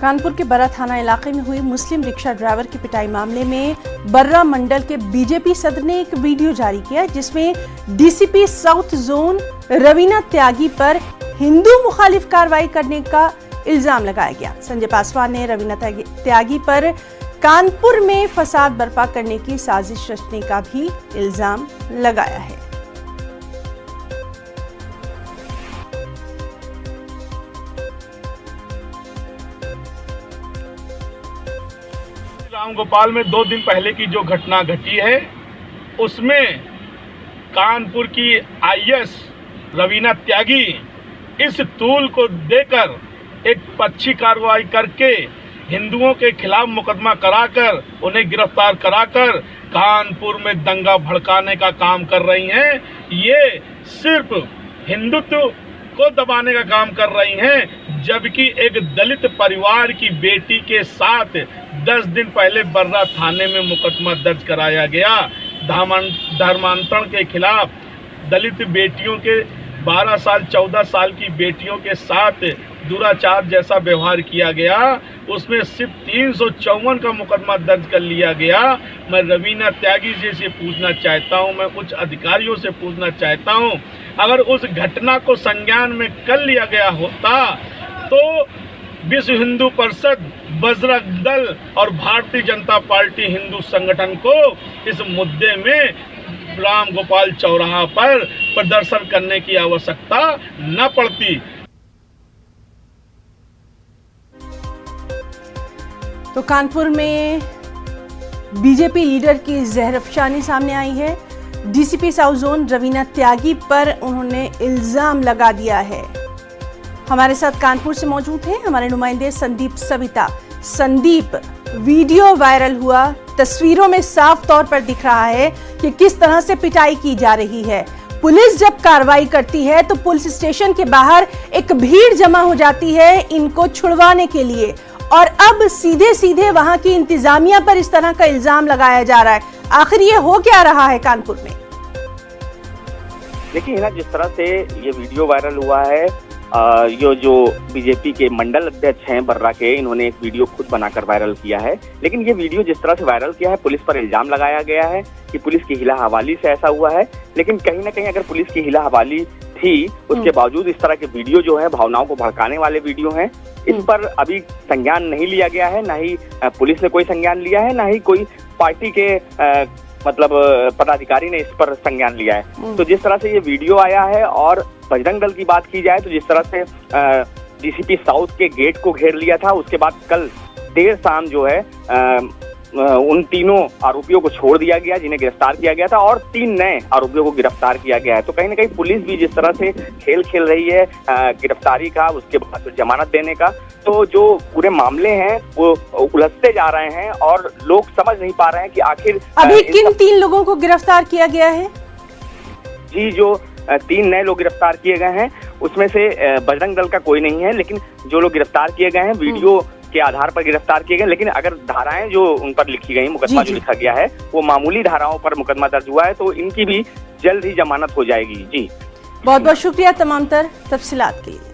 कानपुर के बर्रा थाना इलाके में हुई मुस्लिम रिक्शा ड्राइवर की पिटाई मामले में बर्रा मंडल के बीजेपी सदर ने एक वीडियो जारी किया जिसमें डीसीपी साउथ जोन रवीना त्यागी पर हिंदू मुखालिफ कार्रवाई करने का इल्जाम लगाया गया। संजय पासवान ने रवीना त्यागी पर कानपुर में फसाद बर्पा करने की साजिश रचने का भी इल्जाम लगाया है। रामगोपाल में 2 दिन पहले की जो घटना घटी है उसमें कानपुर की आईएएस रवीना त्यागी इस टूल को देकर एक पक्षी कार्रवाई करके हिंदुओं के खिलाफ मुकदमा कराकर उन्हें गिरफ्तार कराकर कानपुर में दंगा भड़काने का काम कर रही हैं। ये सिर्फ हिंदुत्व को दबाने का काम कर रही हैं, जबकि एक दलित परिवार की बेटी के साथ 10 दिन पहले बर्रा थाने में मुकदमा दर्ज कराया गया। धर्मांतरण के खिलाफ दलित बेटियों के 12 साल 14 साल की बेटियों के साथ दुराचार जैसा व्यवहार किया गया, उसमें सिर्फ 354 का मुकदमा दर्ज कर लिया गया। मैं रवीना त्यागी जी से पूछना चाहता हूं, मैं उच्च अधिकारियों से पूछना चाहता हूं, अगर उस घटना को संज्ञान में कर लिया गया होता तो विश्व हिंदू परिषद, बजरंग दल और भारतीय जनता पार्टी हिंदू संगठन को इस मुद्दे में रामगोपाल चौराहा पर प्रदर्शन करने की आवश्यकता न पड़ती। तो कानपुर में बीजेपी लीडर की जहरफशानी सामने आई है। डीसीपी साउथ जोन रवीना त्यागी पर उन्होंने इल्जाम लगा दिया है। हमारे साथ कानपुर से मौजूद हैं हमारे नुमाइंदे संदीप सविता। संदीप, वीडियो वायरल हुआ, तस्वीरों में साफ तौर पर दिख रहा है कि किस तरह से पिटाई की जा रही है। पुलिस जब कार्रवाई करती है तो पुलिस स्टेशन के बाहर एक भीड़ जमा हो जाती है इनको छुड़वाने के लिए, और अब सीधे सीधे वहां की इंतजामिया पर इस तरह का इल्जाम लगाया जा रहा है। आखिर ये हो क्या रहा है कानपुर में? देखिए ना, जिस तरह से ये वीडियो वायरल हुआ है, ये जो बीजेपी के मंडल अध्यक्ष हैं बर्रा के, इन्होंने एक वीडियो खुद बनाकर वायरल किया है। लेकिन ये वीडियो जिस तरह से वायरल किया है, पुलिस पर इल्जाम लगाया गया है कि पुलिस की हिला हवाली से ऐसा हुआ है। लेकिन कहीं ना कहीं अगर पुलिस की हिला हवाली थी, उसके बावजूद इस तरह के वीडियो जो है भावनाओं को भड़काने वाले वीडियो हैं, इस पर अभी संज्ञान नहीं लिया गया है। ना ही पुलिस ने कोई संज्ञान लिया है, ना ही कोई पार्टी के पदाधिकारी ने इस पर संज्ञान लिया है। तो जिस तरह से ये वीडियो आया है, और बजरंग दल की बात की जाए तो जिस तरह से डीसीपी साउथ के गेट को घेर लिया था, उसके बाद कल देर शाम जो है उन तीनों आरोपियों को छोड़ दिया गया जिन्हें गिरफ्तार किया गया था, और 3 नए आरोपियों को गिरफ्तार किया गया है। तो कहीं ना कहीं पुलिस भी जिस तरह से खेल खेल रही है गिरफ्तारी का, उसके बाद जमानत देने का, तो जो पूरे मामले हैं वो उलझते जा रहे हैं और लोग समझ नहीं पा रहे हैं कि आखिर अभी किन 3 लोगों को गिरफ्तार किया गया है? जी, जो 3 नए लोग गिरफ्तार किए गए हैं उसमें से बजरंग दल का कोई नहीं है, लेकिन जो लोग गिरफ्तार किए गए हैं वीडियो के आधार पर गिरफ्तार किए गए। लेकिन अगर धाराएं जो उन पर लिखी गई, मुकदमा जो लिखा गया है वो मामूली धाराओं पर मुकदमा दर्ज हुआ है, तो इनकी भी जल्द ही जमानत हो जाएगी। जी, बहुत बहुत शुक्रिया तमाम तर तफसीलात के लिए।